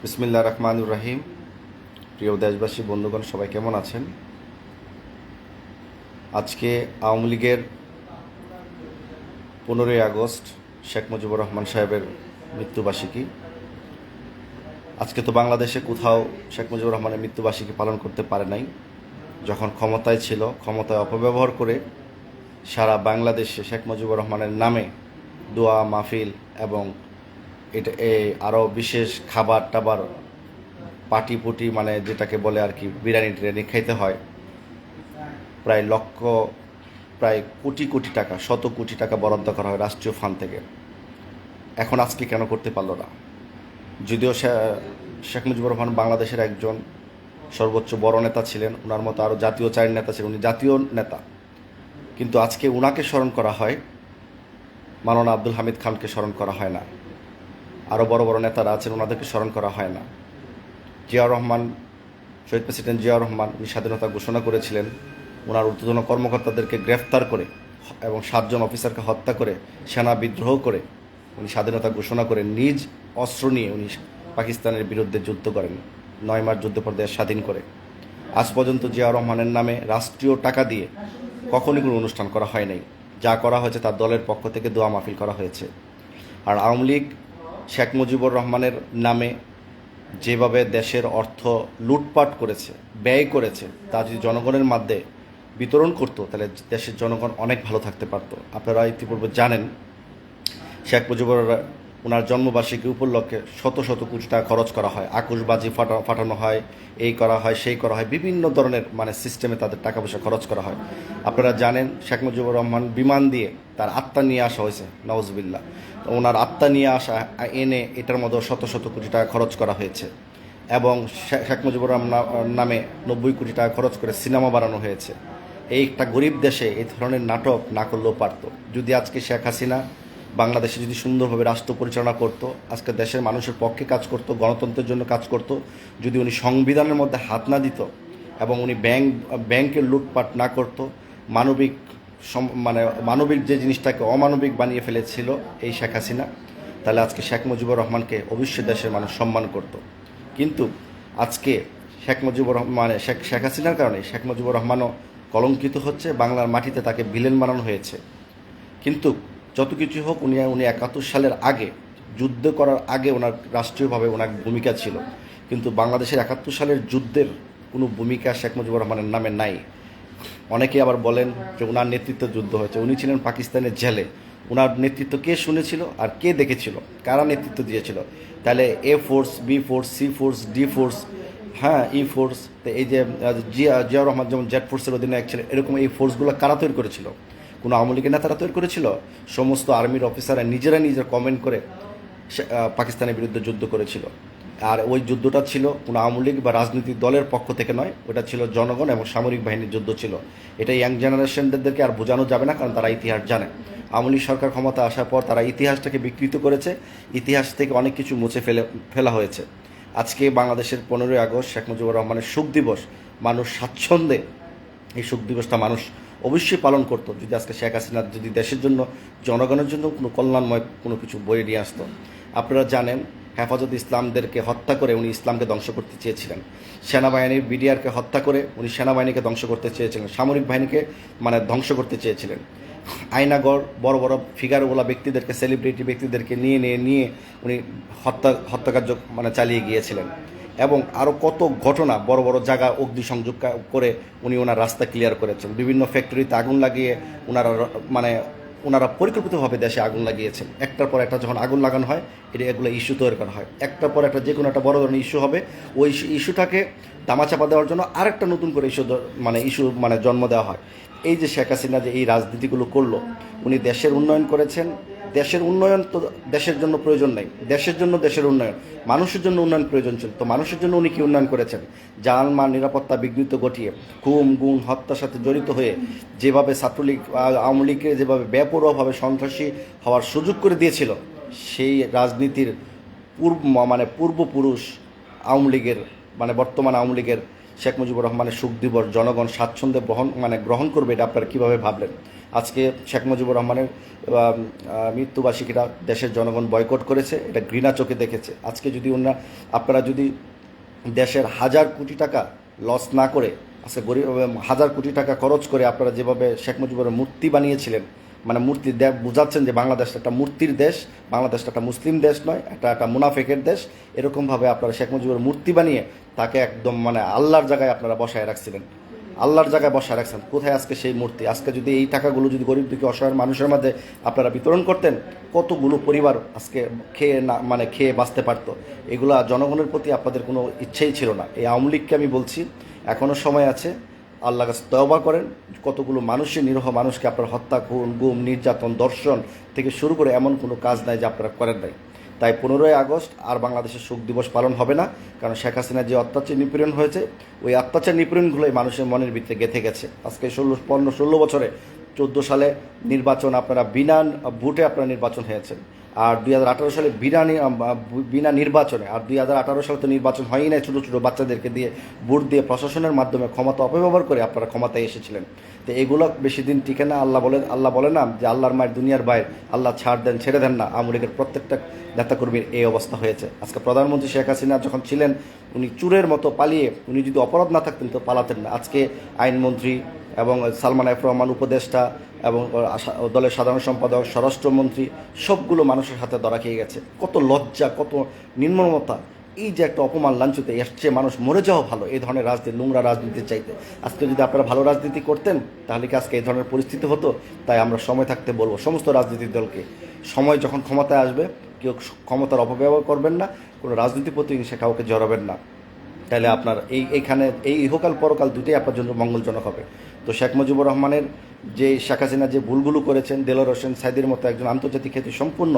বিসমিল্লাহির রহমানির রহিম। প্রিয় দেশবাসী বন্ধুগণ, সবাই কেমন আছেন? আজকে আওয়ামী লীগের 15ই আগস্ট শেখ মুজিবুর রহমান সাহেবের মৃত্যুবার্ষিকী। আজকে তো বাংলাদেশে কোথাও শেখ মুজিবুর রহমানের মৃত্যুবার্ষিকী পালন করতে পারে নাই। যখন ক্ষমতায় ছিল, ক্ষমতায় অপব্যবহার করে সারা বাংলাদেশে শেখ মুজিবুর রহমানের নামে দোয়া মাহফিল এবং এটা আরও বিশেষ খাবার টাবার পাটি পুটি, মানে যেটাকে বলে আর কি, বিরিয়ানি টিরিয়ানি খাইতে হয়। প্রায় প্রায় কোটি কোটি টাকা, শত কোটি টাকা বরাদ্দ করা হয় রাষ্ট্রীয় ফান্ড থেকে। এখন আজকে কেন করতে পারলো না? যদিও শেখ মুজিবুর রহমান বাংলাদেশের একজন সর্বোচ্চ বড় নেতা ছিলেন, ওনার মতো আরও জাতীয় চার নেতা ছিলেন, উনি জাতীয় নেতা, কিন্তু আজকে ওনাকে স্মরণ করা হয়, মাওলানা আব্দুল হামিদ খানকে স্মরণ করা হয় না। আরও বড় বড় নেতারা আছেন, ওনাদেরকে স্মরণ করা হয় না। জিয়াউর রহমান, শহীদ প্রেসিডেন্ট জিয়াউর রহমান, উনি স্বাধীনতা ঘোষণা করেছিলেন। ওনার ঊর্ধ্বতন কর্মকর্তাদেরকে গ্রেফতার করে এবং 7 জন অফিসারকে হত্যা করে, সেনা বিদ্রোহ করে উনি স্বাধীনতা ঘোষণা করে নিজ অস্ত্র নিয়ে উনি পাকিস্তানের বিরুদ্ধে যুদ্ধ করেন। 9 মাস যুদ্ধ পর দেশ স্বাধীন করে। আজ পর্যন্ত জিয়াউর রহমানের নামে রাষ্ট্রীয় টাকা দিয়ে কখনই কোনো অনুষ্ঠান করা হয় নাই। যা করা হয়েছে তার দলের পক্ষ থেকে দোয়া মাহফিল করা হয়েছে। আর আওয়ামী লীগ শেখ মুজিবুর রহমানের নামে যেভাবে দেশের অর্থ লুটপাট করেছে, ব্যয় করেছে, তা যদি জনগণের মধ্যে বিতরণ করতো তাহলে দেশের জনগণ অনেক ভালো থাকতে পারতো। আপনারা ইতিপূর্বে জানেন, শেখ মুজিবুর ওনার জন্মবার্ষিকী উপলক্ষে শত শত কোটি টাকা খরচ করা হয়, আকুশবাজি ফাটানো হয়, এই করা হয়, সেই করা হয়, বিভিন্ন ধরনের সিস্টেমে তাদের টাকা পয়সা খরচ করা হয়। আপনারা জানেন, শেখ মুজিবুর রহমান বিমান দিয়ে তার আত্মা নিয়ে আসা হয়েছে, নওয়াজবিল্লাহ। তো ওনার আত্মা নিয়ে আসা এনে এটার মধ্যে শত শত কোটি টাকা খরচ করা হয়েছে এবং শেখ মুজিবুর রহমান নামে 90 কোটি টাকা খরচ করে সিনেমা বানানো হয়েছে। এই একটা গরিব দেশে এই ধরনের নাটক না করলেও পারতো। যদি আজকে শেখ হাসিনা বাংলাদেশে যদি সুন্দরভাবে রাষ্ট্র পরিচালনা করত, আজকে দেশের মানুষের পক্ষে কাজ করত, গণতন্ত্রের জন্য কাজ করত, যদি উনি সংবিধানের মধ্যে হাত না দিত এবং উনি ব্যাংকের লুটপাট না করত, মানবিক মানবিক যে জিনিসটাকে অমানবিক বানিয়ে ফেলেছিল এই শেখ হাসিনা, তাহলে আজকে শেখ মুজিবুর রহমানকে অবশ্যই দেশের মানুষ সম্মান করত। কিন্তু আজকে শেখ মুজিবুর রহমান শেখ হাসিনার কারণে শেখ মুজিবুর রহমানও কলঙ্কিত হচ্ছে, বাংলার মাটিতে তাকে ভিলেন বানানো হয়েছে। কিন্তু যত কিছু হোক, উনি 71 সালের আগে, যুদ্ধ করার আগে ওনার রাষ্ট্রীয়ভাবে ওনার ভূমিকা ছিল, কিন্তু বাংলাদেশের 71 সালের যুদ্ধের কোনো ভূমিকা শেখ মুজিবুর রহমানের নামে নাই। অনেকে আবার বলেন যে ওনার নেতৃত্বে যুদ্ধ হয়েছে, উনি ছিলেন পাকিস্তানের জেলে, ওনার নেতৃত্ব কে শুনেছিল আর কে দেখেছিল, কারা নেতৃত্ব দিয়েছিল? তাহলে A force, B force, C force, D force, হ্যাঁ, ই ফোর্স, তো এই যে জিয়াউর রহমান যেমন জেড ফোর্সের অধীনে ছিলেন, এরকম এই ফোর্সগুলো কারা তৈরি করেছিল? কোনো আওয়ামী লীগের নেতারা তৈরি করেছিল? সমস্ত আর্মির অফিসাররা নিজেরা কমেন্ট করে পাকিস্তানের বিরুদ্ধে যুদ্ধ করেছিল। আর ওই যুদ্ধটা ছিল কোনো আওয়ামী লীগ বা রাজনৈতিক দলের পক্ষ থেকে নয়, ওটা ছিল জনগণ এবং সামরিক বাহিনীর যুদ্ধ ছিল। এটা ইয়াং জেনারেশনদেরকে আর বোঝানো যাবে না, কারণ তারা ইতিহাস জানে। আওয়ামী লীগ সরকার ক্ষমতা আসার পর তারা ইতিহাসটাকে বিকৃত করেছে, ইতিহাস থেকে অনেক কিছু মুছে ফেলা হয়েছে। আজকে বাংলাদেশের 15ই আগস্ট শেখ মুজিবুর রহমানের শোক দিবস, মানুষ স্বাচ্ছন্দ্যে এই শোক দিবসটা মানুষ অবশ্যই পালন করতো যদি আজকে শেখ হাসিনা যদি দেশের জন্য, জনগণের জন্য কোনো কল্যাণময় কোনো কিছু বয়ে নিয়ে আসতো। আপনারা জানেন, হেফাজত ইসলামদেরকে হত্যা করে উনি ইসলামকে ধ্বংস করতে চেয়েছিলেন। সেনাবাহিনীর বিডিআরকে হত্যা করে উনি সেনাবাহিনীকে ধ্বংস করতে চেয়েছিলেন, সামরিক বাহিনীকে ধ্বংস করতে চেয়েছিলেন। আয়নাগড় বড় বড় ফিগারওয়ালা ব্যক্তিদেরকে, সেলিব্রিটি ব্যক্তিদেরকে নিয়ে উনি হত্যাকার্য চালিয়ে গিয়েছিলেন। এবং আরও কত ঘটনা, বড় বড় জায়গা অগ্নিসংযোগ করে উনি ওনার রাস্তা ক্লিয়ার করেছেন। বিভিন্ন ফ্যাক্টরিতে আগুন লাগিয়ে ওনারা পরিকল্পিতভাবে দেশে আগুন লাগিয়েছেন। একটার পর একটা যখন আগুন লাগানো হয়, এগুলো ইস্যু তৈরি করা হয়। একটার পর একটা যে কোনো একটা বড় ধরনের ইস্যু হবে, ওই ইস্যুটাকে দামাচাপা দেওয়ার জন্য আরেকটা নতুন করে ইস্যু জন্ম দেওয়া হয়। এই যে শেখ হাসিনা যে এই রাজনীতিগুলো করলো, উনি দেশের উন্নয়ন করেছেন। দেশের উন্নয়ন তো দেশের জন্য প্রয়োজন নেই, দেশের জন্য দেশের উন্নয়ন, মানুষের জন্য উন্নয়ন প্রয়োজন ছিল। তো মানুষের জন্য উনি কি উন্নয়ন করেছেন? জানমাল নিরাপত্তা বিঘ্নিত ঘটিয়ে, খুন গুম হত্যার সাথে জড়িত হয়ে যেভাবে ছাত্রলীগ আওয়ামী লীগকে যেভাবে বেপরোয়াভাবে সন্ত্রাসী হওয়ার সুযোগ করে দিয়েছিল, সেই রাজনীতির পূর্বপুরুষ আওয়ামী লীগের বর্তমান আওয়ামী লীগের শেখ মুজিবুর রহমানের শোক দিবস জনগণ স্বাচ্ছন্দ্যে গ্রহণ করবে, এটা আপনারা কীভাবে ভাবলেন? আজকে শেখ মুজিবুর রহমানের মৃত্যুবার্ষিকীটা দেশের জনগণ বয়কট করেছে, এটা ঘৃণা চোখে দেখেছে। আজকে যদি আপনারা যদি দেশের হাজার কোটি টাকা লস না করে, আজকে গরিব হাজার কোটি টাকা খরচ করে আপনারা যেভাবে শেখ মুজিবুরের মূর্তি বানিয়েছিলেন, মানে মূর্তি বুঝাচ্ছেন যে বাংলাদেশ একটা মূর্তির দেশ, বাংলাদেশটা একটা মুসলিম দেশ নয়, একটা মুনাফেকের দেশ, এরকমভাবে আপনারা শেখ মুজিবুরের মূর্তি বানিয়ে তাকে একদম মানে আল্লাহর জায়গায় আপনারা বসায় রাখছিলেন, আল্লাহর জায়গায় বসায় রাখছেন। কোথায় আজকে সেই মূর্তি? আজকে যদি এই টাকাগুলো যদি গরিব দুঃখী অসহায় মানুষের মধ্যে আপনারা বিতরণ করতেন, কতগুলো পরিবার আজকে খেয়ে বাঁচতে পারতো। এগুলো জনগণের প্রতি আপনাদের কোনো ইচ্ছেই ছিল না। এই আওয়ামী লীগকে আমি বলছি, এখনও সময় আছে, আল্লাহ কাছে তওবা করেন। কতগুলো মানুষের নিরীহ মানুষকে আপনার হত্যা, খুন, গুম, নির্যাতন, দর্শন থেকে শুরু করে এমন কোনো কাজ নাই যে আপনারা করেন নাই। তাই 15ই আগস্ট আর বাংলাদেশের শোক দিবস পালন হবে না, কারণ শেখ হাসিনার যে অত্যাচার নিপীড়ন হয়েছে, ওই অত্যাচার নিপীড়নগুলোই মানুষের মনের ভিতরে গেঁথে গেছে। আজকে 16 বছরে 14 সালে নির্বাচন আপনারা বিনা ভোটে আপনারা নির্বাচন হয়েছেন, আর 2018 সালে বিনা নির্বাচনে, আর 2018 সালে তো নির্বাচন হয়ই নাই, ছোটো ছোটো বাচ্চাদেরকে দিয়ে ভোট দিয়ে প্রশাসনের মাধ্যমে ক্ষমতা অপব্যবহার করে আপনারা ক্ষমতায় এসেছিলেন। তো এগুলো বেশি দিন টিকে না। আল্লাহ বলে না যে আল্লাহর মায়ের দুনিয়ার বাইরে, আল্লাহ ছাড় দেন ছেড়ে দেন না। আওয়ামী লীগের প্রত্যেকটা নেতাকর্মীর এই অবস্থা হয়েছে। আজকে প্রধানমন্ত্রী শেখ হাসিনা যখন ছিলেন, উনি চুরের মতো পালিয়ে, উনি যদি অপরাধ না থাকতেন তো পালাতেন না। আজকে আইনমন্ত্রী এবং সালমান এফ রহমান উপদেষ্টা এবং দলের সাধারণ সম্পাদক, স্বরাষ্ট্রমন্ত্রী, সবগুলো মানুষের হাতে ধরা খেয়ে গেছে। কত লজ্জা, কত নির্মমতা! এই যে একটা অপমান, লাঞ্ছিত, এসছে মানুষ মরে যাওয়া ভালো এই ধরনের রাজনীতি, নোংরা রাজনীতি চাইতে। আজকে যদি আপনারা ভালো রাজনীতি করতেন তাহলে কি আজকে এই ধরনের পরিস্থিতি হতো? তাই আমরা সময় থাকতে বলবো সমস্ত রাজনীতিক দলকে, সময় যখন ক্ষমতায় আসবে কেউ ক্ষমতার অপব্যবহার করবেন না, কোনো রাজনীতি প্রতিহিংসা কাউকে জড়াবেন না। তাহলে আপনার এইখানে এই ইহকাল পরকাল দুটোই আপনার জন্য মঙ্গলজনক হবে। তো শেখ মুজিবুর রহমানের যে শেখ হাসিনা যে ভুলগুলো করেছেন, দেলোয়ার হোসেন সাইদির মতো একজন আন্তর্জাতিক খ্যাতি সম্পূর্ণ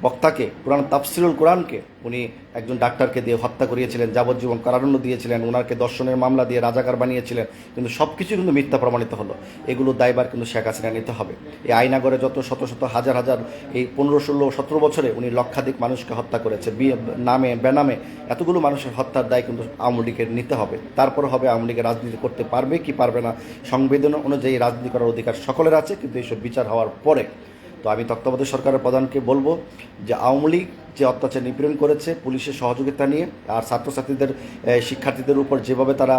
বক্তাকে, কোরআন তাফসিরুল কোরআনকে উনি একজন ডাক্তারকে দিয়ে হত্যা করিয়েছিলেন, যাবজ্জীবন কারাদণ্ড দিয়েছিলেন, ওনাকে দর্শনের মামলা দিয়ে রাজাকার বানিয়েছিলেন, কিন্তু সব কিছু কিন্তু মিথ্যা প্রমাণিত হলো। এগুলো দায়ভার কিন্তু শেখ হাসিনা নিতে হবে। এই আয়নাগরে যত শত শত হাজার হাজার, এই 15, 16, 17 বছরে উনি লক্ষাধিক মানুষকে হত্যা করেছে, নামে বেনামে এতগুলো মানুষের হত্যার দায় কিন্তু আওয়ামী লীগের নিতে হবে। তারপর হবে আওয়ামী লীগের রাজনীতি করতে পারবে কি পারবে না, সংবিধান অনুযায়ী রাজনীতি করার অধিকার সকলের আছে, কিন্তু এইসব বিচার হওয়ার পরে। তো আমি তত্ত্বাবধায়ক সরকারের প্রধানকে বলবো যে আওয়ামী লীগ যে অত্যাচার নিপীড়ন করেছে পুলিশের সহযোগিতা নিয়ে, আর ছাত্রছাত্রীদের, শিক্ষার্থীদের উপর যেভাবে তারা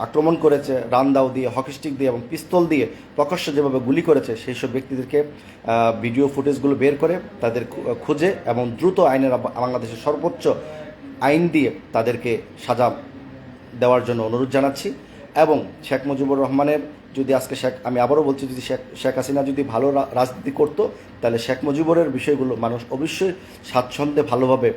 আক্রমণ করেছে, রান্দাও দিয়ে, হকি স্টিক দিয়ে এবং পিস্তল দিয়ে প্রকাশ্যে যেভাবে গুলি করেছে, সেই সব ব্যক্তিদেরকে ভিডিও ফুটেজগুলো বের করে তাদের খুঁজে এবং দ্রুত আইনের, বাংলাদেশের সর্বোচ্চ আইন দিয়ে তাদেরকে সাজা দেওয়ার জন্য অনুরোধ জানাচ্ছি। এবং শেখ মুজিবুর রহমানের যদি আজকে আমি আবারও বলছি, যদি শেখ হাসিনা যদি ভালো রাজনীতি করতো তাহলে শেখ মুজিবুরের বিষয়গুলো মানুষ অবশ্যই স্বাচ্ছন্দ্যে ভালোভাবে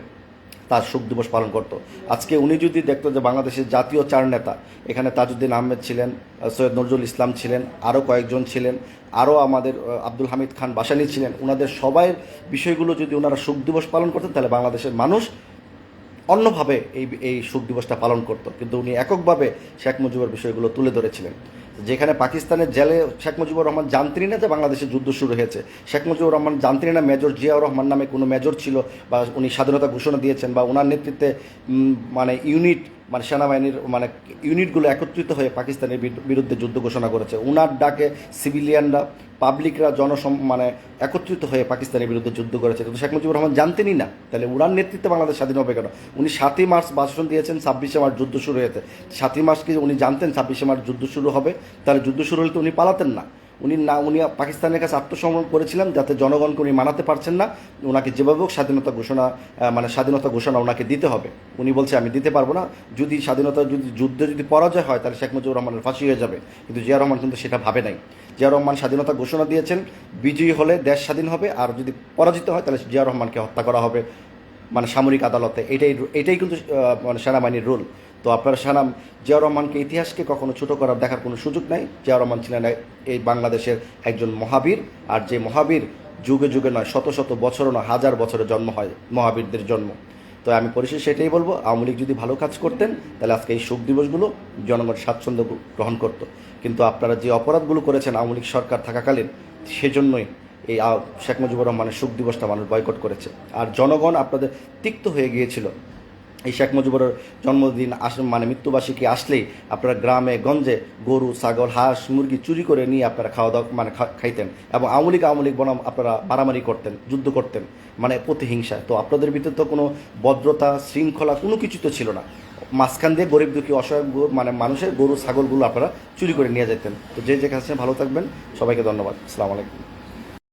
তার শোক দিবস পালন করত। আজকে উনি যদি দেখতো যে বাংলাদেশের জাতীয় 4 নেতা, এখানে তাজউদ্দিন আহমেদ ছিলেন, সৈয়দ নজরুল ইসলাম ছিলেন, আরও কয়েকজন ছিলেন, আরও আমাদের আব্দুল হামিদ খান বাসানী ছিলেন, ওনাদের সবাই বিষয়গুলো যদি ওনারা শোক দিবস পালন করতেন তাহলে বাংলাদেশের মানুষ অন্যভাবে এই শোক দিবসটা পালন করত। কিন্তু উনি এককভাবে শেখ মুজিবুর বিষয়গুলো তুলে ধরেছিলেন। যেখানে পাকিস্তানের জেলে শেখ মুজিবুর রহমান জানতেনই না যে বাংলাদেশে যুদ্ধ শুরু হয়েছে। শেখ মুজিবুর রহমান জানতেনই না মেজর জিয়াউর রহমান নামে কোনো মেজর ছিল, বা উনি স্বাধীনতা ঘোষণা দিয়েছেন, বা ওনার নেতৃত্বে সেনাবাহিনীর ইউনিটগুলো একত্রিত হয়ে পাকিস্তানের বিরুদ্ধে যুদ্ধ ঘোষণা করেছে। ওনার ডাকে সিভিলিয়ানরা, পাবলিকরা, একত্রিত হয়ে পাকিস্তানের বিরুদ্ধে যুদ্ধ করেছে। কিন্তু শেখ মুজিবুর রহমান জানতেনই না, তাহলে ওনার নেতৃত্বে বাংলাদেশ স্বাধীন হবে কেন? উনি 7ই মার্চ ভাষণ দিয়েছেন, 26শে মার্চ যুদ্ধ শুরু হয়েছে। 7ই মার্চ কি উনি জানতেন 26শে মার্চ যুদ্ধ শুরু হবে? তাহলে যুদ্ধ শুরু হলে তো উনি পালাতেন না। উনি পাকিস্তানের কাছে আত্মসমর্পণ করেছিলেন, যাতে জনগণকে উনি মানাতে পারছেন না, ওনাকে যেভাবে হোক স্বাধীনতা ঘোষণা ওনাকে দিতে হবে। উনি বলছে আমি দিতে পারবো না, যদি যুদ্ধে যদি পরাজয় হয় তাহলে শেখ মুজিবুর রহমানের ফাঁসি হয়ে যাবে। কিন্তু জিয়া রহমান কিন্তু সেটা ভাবে নাই। জিয়া রহমান স্বাধীনতা ঘোষণা দিয়েছেন, বিজয়ী হলে দেশ স্বাধীন হবে, আর যদি পরাজিত হয় তাহলে জিয়া রহমানকে হত্যা করা হবে সামরিক আদালতে। এটাই কিন্তু সেনাবাহিনীর রুল। তো আপনার জিয়াউর রহমানকে, ইতিহাসকে কখনো ছোটো করার দেখার কোনো সুযোগ নাই। জিয়াউর রহমান ছিলেন এই বাংলাদেশের একজন মহাবীর, আর যে মহাবীর যুগে যুগে নয়, শত শত বছরও নয়, হাজার বছরে জন্ম হয় মহাবীরদের জন্ম। তো আমি পরিশেষে সেটাই বলবো, আওয়ামী লীগ যদি ভালো কাজ করতেন তাহলে আজকে এই শোক দিবসগুলো জনগণ স্বাচ্ছন্দ্য গ্রহণ করত। কিন্তু আপনারা যে অপরাধগুলো করেছেন আওয়ামী লীগ সরকার থাকাকালীন, সেজন্যই এই শেখ মুজিবুর রহমানের শোক দিবসটা মানুষ বয়কট করেছে। আর জনগণ আপনাদের তিক্ত হয়ে গিয়েছিল এই শেখ মুজিবুরের জন্মদিন মানে মৃত্যুবার্ষিকী আসলেই আপনারা গ্রামে গঞ্জে গরু ছাগল হাঁস মুরগি চুরি করে নিয়ে আপনারা খাওয়া দাওয়া মানে খাইতেন, এবং আওয়ামী লীগ বনাম আপনারা মারামারি করতেন, যুদ্ধ করতেন, মানে প্রতিহিংসা। তো আপনাদের ভিতরে তো কোনো ভদ্রতা শৃঙ্খলা কোনো কিছু তো ছিল না। মাঝখান দিয়ে গরিব দুঃখী অসহায় মানে মানুষের গরু ছাগলগুলো আপনারা চুরি করে নিয়ে যেতেন। তো যে যেখানে ভালো থাকবেন, সবাইকে ধন্যবাদ। আসসালামু আলাইকুম।